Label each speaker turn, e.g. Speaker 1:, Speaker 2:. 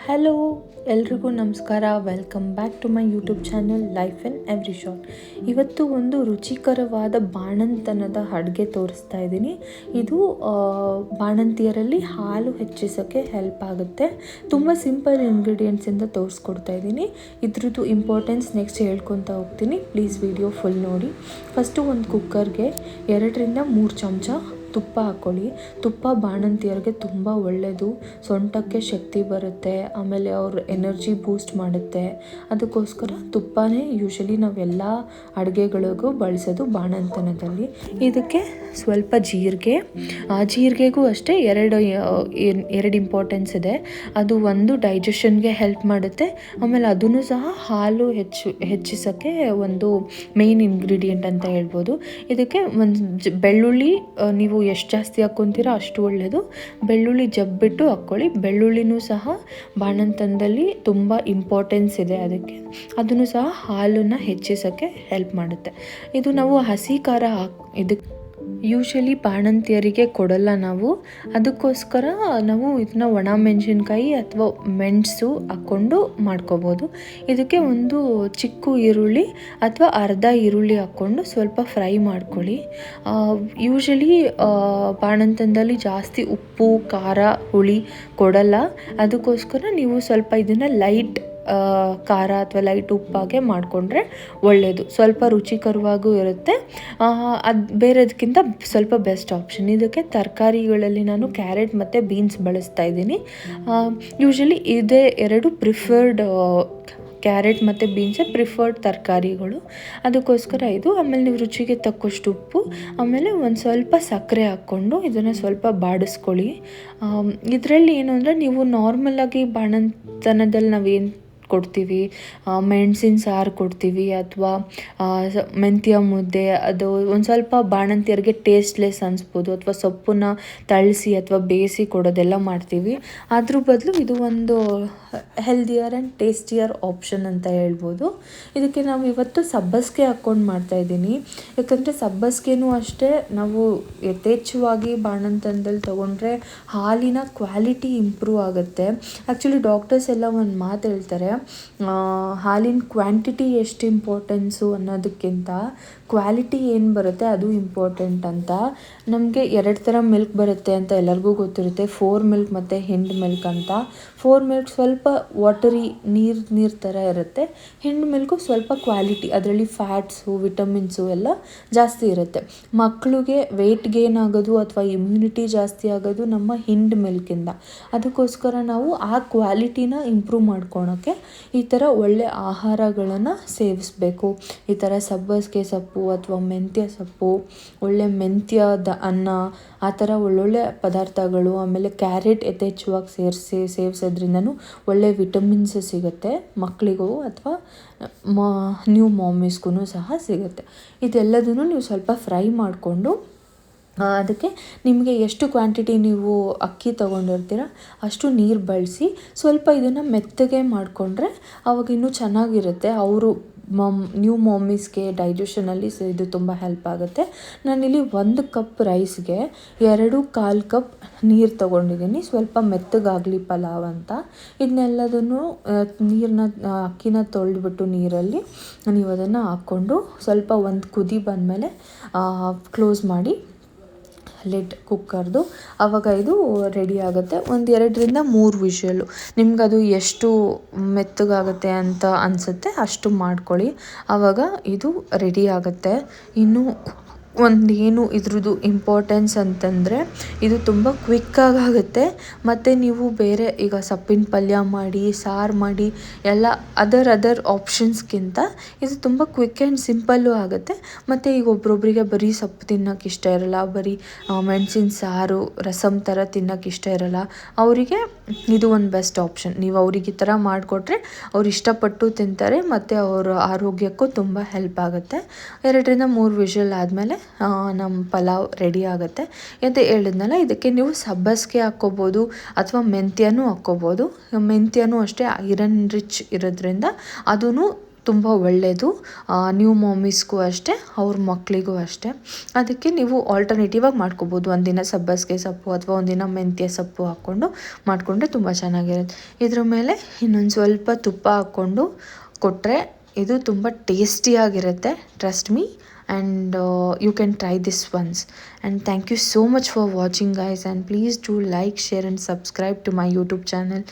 Speaker 1: Hello, ಎಲ್ರಿಗೂ ನಮಸ್ಕಾರ. Welcome back to my YouTube channel life in every short. ಇವತ್ತು ಒಂದು ರುಚಿಕರವಾದ ಬಾಣಂತನದ ಅಡುಗೆ ತೋರಿಸ್ತಾ ಇದ್ದೀನಿ. ಇದು ಬಾಣಂತಿಯರಲ್ಲಿ ಹಾಲು ಹೆಚ್ಚಿಸೋಕ್ಕೆ ಹೆಲ್ಪ್ ಆಗುತ್ತೆ. ತುಂಬ ಸಿಂಪಲ್ ಇಂಗ್ರೀಡಿಯೆಂಟ್ಸಿಂದ ತೋರಿಸ್ಕೊಡ್ತಾ ಇದ್ದೀನಿ. ಇದ್ರದ್ದು ಇಂಪಾರ್ಟೆನ್ಸ್ ನೆಕ್ಸ್ಟ್ ಹೇಳ್ಕೊತಾ ಹೋಗ್ತೀನಿ. ಪ್ಲೀಸ್ ವಿಡಿಯೋ ಫುಲ್ ನೋಡಿ. ಫಸ್ಟು ಒಂದು ಕುಕ್ಕರ್ಗೆ 2-3 ಚಮಚ ತುಪ್ಪ ಹಾಕ್ಕೊಳ್ಳಿ. ತುಪ್ಪ ಬಾಣಂತಿಯರಿಗೆ ತುಂಬ ಒಳ್ಳೆಯದು. ಸೊಂಟಕ್ಕೆ ಶಕ್ತಿ ಬರುತ್ತೆ, ಆಮೇಲೆ ಅವ್ರ ಎನರ್ಜಿ ಬೂಸ್ಟ್ ಮಾಡುತ್ತೆ. ಅದಕ್ಕೋಸ್ಕರ ತುಪ್ಪನೇ ಯೂಶಲಿ ನಾವೆಲ್ಲ ಅಡುಗೆಗಳಿಗೂ ಬಳಸೋದು ಬಾಣಂತನದಲ್ಲಿ. ಇದಕ್ಕೆ ಸ್ವಲ್ಪ ಜೀರಿಗೆಗೂ ಅಷ್ಟೇ ಎರಡು ಇಂಪಾರ್ಟೆನ್ಸ್ ಇದೆ. ಅದು ಒಂದು ಡೈಜೆಷನ್ಗೆ ಹೆಲ್ಪ್ ಮಾಡುತ್ತೆ, ಆಮೇಲೆ ಅದನ್ನು ಸಹ ಹಾಲು ಹೆಚ್ಚಿಸೋಕ್ಕೆ ಒಂದು ಮೇನ್ ಇಂಗ್ರೀಡಿಯೆಂಟ್ ಅಂತ ಹೇಳ್ಬೋದು. ಇದಕ್ಕೆ ಒಂದು ಬೆಳ್ಳುಳ್ಳಿ ನೀವು ಎಷ್ಟು ಜಾಸ್ತಿ ಹಾಕ್ಕೊತೀರೋ ಅಷ್ಟು ಒಳ್ಳೆಯದು. ಬೆಳ್ಳುಳ್ಳಿ ಜಬ್ಬಿಟ್ಟು ಹಾಕ್ಕೊಳ್ಳಿ. ಬೆಳ್ಳುಳ್ಳಿನೂ ಸಹ ಬಾಣಂತನದಲ್ಲಿ ತುಂಬ ಇಂಪಾರ್ಟೆನ್ಸ್ ಇದೆ. ಅದನ್ನು ಸಹ ಹಾಲನ್ನು ಹೆಚ್ಚಿಸೋಕ್ಕೆ ಹೆಲ್ಪ್ ಮಾಡುತ್ತೆ. ಇದು ನಾವು ಹಸಿ ಖಾರ ಇದಕ್ಕೆ ಯೂಶಲಿ ಬಾಣಂತಿಯರಿಗೆ ಕೊಡಲ್ಲ ನಾವು. ಅದಕ್ಕೋಸ್ಕರ ನಾವು ಇದನ್ನ ಒಣ ಮೆಣಸಿನ್ಕಾಯಿ ಅಥವಾ ಮೆಣಸು ಹಾಕ್ಕೊಂಡು ಮಾಡ್ಕೋಬೋದು. ಇದಕ್ಕೆ ಒಂದು ಚಿಕ್ಕ ಈರುಳ್ಳಿ ಅಥವಾ ಅರ್ಧ ಈರುಳ್ಳಿ ಹಾಕ್ಕೊಂಡು ಸ್ವಲ್ಪ ಫ್ರೈ ಮಾಡ್ಕೊಳ್ಳಿ. ಯೂಶಲಿ ಬಾಣಂತನದಲ್ಲಿ ಜಾಸ್ತಿ ಉಪ್ಪು, ಖಾರ, ಹುಳಿ ಕೊಡಲ್ಲ. ಅದಕ್ಕೋಸ್ಕರ ನೀವು ಸ್ವಲ್ಪ ಇದನ್ನು ಲೈಟ್ ಖಾರ ಅಥವಾ ಲೈಟ್ ಉಪ್ಪಾಗೆ ಮಾಡಿಕೊಂಡ್ರೆ ಒಳ್ಳೆಯದು. ಸ್ವಲ್ಪ ರುಚಿಕರವಾಗೂ ಇರುತ್ತೆ. ಅದು ಬೇರೆದಕ್ಕಿಂತ ಸ್ವಲ್ಪ ಬೆಸ್ಟ್ ಆಪ್ಷನ್. ಇದಕ್ಕೆ ತರಕಾರಿಗಳಲ್ಲಿ ನಾನು ಕ್ಯಾರೆಟ್ ಮತ್ತು ಬೀನ್ಸ್ ಬಳಸ್ತಾ ಇದ್ದೀನಿ. ಯೂಶಲಿ ಇದೇ ಎರಡು ಪ್ರಿಫರ್ಡ್, ಕ್ಯಾರೆಟ್ ಮತ್ತು ಬೀನ್ಸೇ ಪ್ರಿಫರ್ಡ್ ತರಕಾರಿಗಳು. ಅದಕ್ಕೋಸ್ಕರ ಇದು. ಆಮೇಲೆ ನೀವು ರುಚಿಗೆ ತಕ್ಕಷ್ಟು ಉಪ್ಪು, ಆಮೇಲೆ ಒಂದು ಸ್ವಲ್ಪ ಸಕ್ಕರೆ ಹಾಕ್ಕೊಂಡು ಇದನ್ನು ಸ್ವಲ್ಪ ಬಾಡಿಸ್ಕೊಳ್ಳಿ. ಇದರಲ್ಲಿ ಏನು ಅಂದರೆ, ನೀವು ನಾರ್ಮಲಾಗಿ ಬಾಣಂತನದಲ್ಲಿ ನಾವೇನು ಕೊಡ್ತೀವಿ, ಮೆಣಸಿನ ಸಾರು ಕೊಡ್ತೀವಿ ಅಥವಾ ಮೆಂತ್ಯ ಮುದ್ದೆ, ಅದು ಒಂದು ಸ್ವಲ್ಪ ಬಾಣಂತಿಯರಿಗೆ ಟೇಸ್ಟ್ಲೆಸ್ ಅನಿಸ್ಬೋದು, ಅಥವಾ ಸೊಪ್ಪನ್ನ ತಳಿಸಿ ಅಥವಾ ಬೇಯಿಸಿ ಕೊಡೋದೆಲ್ಲ ಮಾಡ್ತೀವಿ. ಅದ್ರ ಬದಲು ಇದು ಒಂದು ಹೆಲ್ದಿಯರ್ ಆ್ಯಂಡ್ ಟೇಸ್ಟಿಯರ್ ಆಪ್ಷನ್ ಅಂತ ಹೇಳ್ಬೋದು. ಇದಕ್ಕೆ ನಾವು ಇವತ್ತು ಸಬ್ಬಸಿಗೆ ಹಾಕ್ಕೊಂಡು ಮಾಡ್ತಾಯಿದ್ದೀನಿ. ಯಾಕಂದರೆ ಸಬ್ಬಸಿಗೆನೂ ಅಷ್ಟೇ ನಾವು ಯಥೇಚ್ಛವಾಗಿ ಬಾಣಂತನದಲ್ಲಿ ತೊಗೊಂಡ್ರೆ ಹಾಲಿನ ಕ್ವಾಲಿಟಿ ಇಂಪ್ರೂವ್ ಆಗುತ್ತೆ. ಆ್ಯಕ್ಚುಲಿ ಡಾಕ್ಟರ್ಸ್ ಎಲ್ಲ ಒಂದು ಮಾತು ಹೇಳ್ತಾರೆ, ಹಾಲಿನ ಕ್ವಾಂಟಿಟಿ ಎಷ್ಟು ಇಂಪಾರ್ಟೆನ್ಸು ಅನ್ನೋದಕ್ಕಿಂತ ಕ್ವಾಲಿಟಿ ಏನು ಬರುತ್ತೆ ಅದು ಇಂಪಾರ್ಟೆಂಟ್ ಅಂತ. ನಮಗೆ 2 ಥರ ಮಿಲ್ಕ್ ಬರುತ್ತೆ ಅಂತ ಎಲ್ಲರಿಗೂ ಗೊತ್ತಿರುತ್ತೆ, 4 ಮಿಲ್ಕ್ ಮತ್ತು ಹಿಂಡ್ ಮಿಲ್ಕ್ ಅಂತ. 4 ಮಿಲ್ಕ್ ಸ್ವಲ್ಪ ವಾಟರಿ ನೀರು ಥರ ಇರುತ್ತೆ. ಹಿಂಡ್ ಮಿಲ್ಕು ಸ್ವಲ್ಪ ಕ್ವಾಲಿಟಿ, ಅದರಲ್ಲಿ ಫ್ಯಾಟ್ಸು, ವಿಟಮಿನ್ಸು ಎಲ್ಲ ಜಾಸ್ತಿ ಇರುತ್ತೆ. ಮಕ್ಕಳಿಗೆ ವೆಯ್ಟ್ ಗೇನ್ ಆಗೋದು ಅಥವಾ ಇಮ್ಯುನಿಟಿ ಜಾಸ್ತಿ ಆಗೋದು ನಮ್ಮ ಹಿಂಡ್ ಮಿಲ್ಕಿಂದ. ಅದಕ್ಕೋಸ್ಕರ ನಾವು ಆ ಕ್ವಾಲಿಟಿನ ಇಂಪ್ರೂವ್ ಮಾಡ್ಕೊಳಕ್ಕೆ ಈ ಥರ ಒಳ್ಳೆ ಆಹಾರಗಳನ್ನು ಸೇವಿಸಬೇಕು. ಈ ಥರ ಸಬ್ಬಸಿಗೆ ಸೊಪ್ಪು ಅಥವಾ ಮೆಂತ್ಯ ಸೊಪ್ಪು, ಒಳ್ಳೆ ಮೆಂತ್ಯದ ಅನ್ನ, ಆ ಥರ ಒಳ್ಳೊಳ್ಳೆ ಪದಾರ್ಥಗಳು. ಆಮೇಲೆ ಕ್ಯಾರೆಟ್ ಯಥೇಚ್ಛವಾಗಿ ಸೇವಿಸೋದ್ರಿಂದನೂ ಒಳ್ಳೆ ವಿಟಮಿನ್ಸ್ ಸಿಗುತ್ತೆ ಮಕ್ಕಳಿಗೂ ಅಥವಾ ನ್ಯೂ ಮಾಮೀಸ್ಗೂ ಸಹ ಸಿಗುತ್ತೆ. ಇದೆಲ್ಲದನ್ನು ನೀವು ಸ್ವಲ್ಪ ಫ್ರೈ ಮಾಡಿಕೊಂಡು, ಅದಕ್ಕೆ ನಿಮಗೆ ಎಷ್ಟು ಕ್ವಾಂಟಿಟಿ ನೀವು ಅಕ್ಕಿ ತೊಗೊಂಡಿರ್ತೀರ ಅಷ್ಟು ನೀರು ಬಳಸಿ ಸ್ವಲ್ಪ ಇದನ್ನು ಮೆತ್ತಗೆ ಮಾಡಿಕೊಂಡ್ರೆ ಅವಾಗ ಇನ್ನೂ ಚೆನ್ನಾಗಿರುತ್ತೆ. ಅವರು ನ್ಯೂ ಮಾಮೀಸ್ಗೆ ಡೈಜೆಷನಲ್ಲಿ ಇದು ತುಂಬ ಹೆಲ್ಪ್ ಆಗುತ್ತೆ. ನಾನಿಲ್ಲಿ 1 ಕಪ್ ರೈಸ್ಗೆ 2.25 ಕಪ್ ನೀರು ತೊಗೊಂಡಿದ್ದೀನಿ, ಸ್ವಲ್ಪ ಮೆತ್ತಗಾಗಲಿ ಪಲಾವ್ ಅಂತ. ಇದನ್ನೆಲ್ಲದನ್ನು ಅಕ್ಕಿನ ತೊಳೆದ್ಬಿಟ್ಟು ನೀರಲ್ಲಿ ನೀವು ಅದನ್ನು ಹಾಕ್ಕೊಂಡು ಸ್ವಲ್ಪ ಒಂದು ಕುದಿ ಬಂದಮೇಲೆ ಕ್ಲೋಸ್ ಮಾಡಿ ಲಿಡ್ ಕುಕ್ಕರ್ದು. ಆವಾಗ ಇದು ರೆಡಿ ಆಗುತ್ತೆ. 2-3 ವಿಷಲು, ನಿಮ್ಗದು ಎಷ್ಟು ಮೆತ್ತಗಾಗುತ್ತೆ ಅಂತ ಅನಿಸುತ್ತೆ ಅಷ್ಟು ಮಾಡ್ಕೊಳ್ಳಿ. ಆವಾಗ ಇದು ರೆಡಿ ಆಗುತ್ತೆ. ಇನ್ನು ಏನು ಇದ್ರದ್ದು ಇಂಪಾರ್ಟೆನ್ಸ್ ಅಂತಂದರೆ, ಇದು ತುಂಬ ಕ್ವಿಕ್ಕಾಗುತ್ತೆ. ಮತ್ತು ನೀವು ಬೇರೆ ಈಗ ಸೊಪ್ಪಿನ ಪಲ್ಯ ಮಾಡಿ, ಸಾರು ಮಾಡಿ ಎಲ್ಲ ಅದರ್ ಆಪ್ಷನ್ಸ್ಗಿಂತ ಇದು ತುಂಬ ಕ್ವಿಕ್ ಆ್ಯಂಡ್ ಸಿಂಪಲ್ಲು ಆಗುತ್ತೆ. ಮತ್ತು ಈಗ ಒಬ್ರೊಬ್ಬರಿಗೆ ಬರೀ ಸೊಪ್ಪು ತಿನ್ನೋಕೆ ಇಷ್ಟ ಇರಲ್ಲ, ಬರೀ ಮೆಣಸಿನ ಸಾರು, ರಸಮ್ ಥರ ತಿನ್ನೋಕೆ ಇಷ್ಟ ಇರಲ್ಲ. ಅವರಿಗೆ ಇದು ಒಂದು ಬೆಸ್ಟ್ ಆಪ್ಷನ್. ನೀವು ಅವ್ರಿಗೆ ಈ ಥರ ಮಾಡಿಕೊಟ್ರೆ ಅವ್ರು ಇಷ್ಟಪಟ್ಟು ತಿಂತಾರೆ ಮತ್ತು ಅವರ ಆರೋಗ್ಯಕ್ಕೂ ತುಂಬ ಹೆಲ್ಪ್ ಆಗುತ್ತೆ. 2-3 ವಿಷಲ್ ಆದಮೇಲೆ ನಮ್ಮ ಪಲಾವ್ ರೆಡಿ ಆಗುತ್ತೆ. ಅಂತ ಹೇಳಿದ್ನಲ್ಲ, ಇದಕ್ಕೆ ನೀವು ಸಬ್ಬಸಿಗೆ ಹಾಕ್ಕೋಬೋದು ಅಥವಾ ಮೆಂತ್ಯನೂ ಹಾಕ್ಕೋಬೋದು. ಮೆಂತ್ಯನೂ ಅಷ್ಟೇ ಐರನ್ ರಿಚ್ ಇರೋದ್ರಿಂದ ಅದೂ ತುಂಬ ಒಳ್ಳೆಯದು. ನ್ಯೂ ಮಾಮೀಸ್ಗೂ ಅಷ್ಟೇ, ಅವ್ರ ಮಕ್ಕಳಿಗೂ ಅಷ್ಟೇ. ಅದಕ್ಕೆ ನೀವು ಆಲ್ಟರ್ನೇಟಿವ್ ಆಗಿ ಮಾಡ್ಕೋಬೋದು. ಒಂದಿನ ಸಬ್ಬಸಿಗೆ ಸೊಪ್ಪು ಅಥವಾ ಒಂದಿನ ಮೆಂತ್ಯ ಸೊಪ್ಪು ಹಾಕ್ಕೊಂಡು ಮಾಡಿಕೊಂಡ್ರೆ ತುಂಬ ಚೆನ್ನಾಗಿರುತ್ತೆ. ಇದ್ರ ಮೇಲೆ ಇನ್ನೊಂದು ಸ್ವಲ್ಪ ತುಪ್ಪ ಹಾಕ್ಕೊಂಡು ಕೊಟ್ಟರೆ ಇದು ತುಂಬ ಟೇಸ್ಟಿಯಾಗಿರುತ್ತೆ. Trust me, and you can try this once. And thank you so much for watching, guys, and please do like, share and subscribe to my YouTube channel.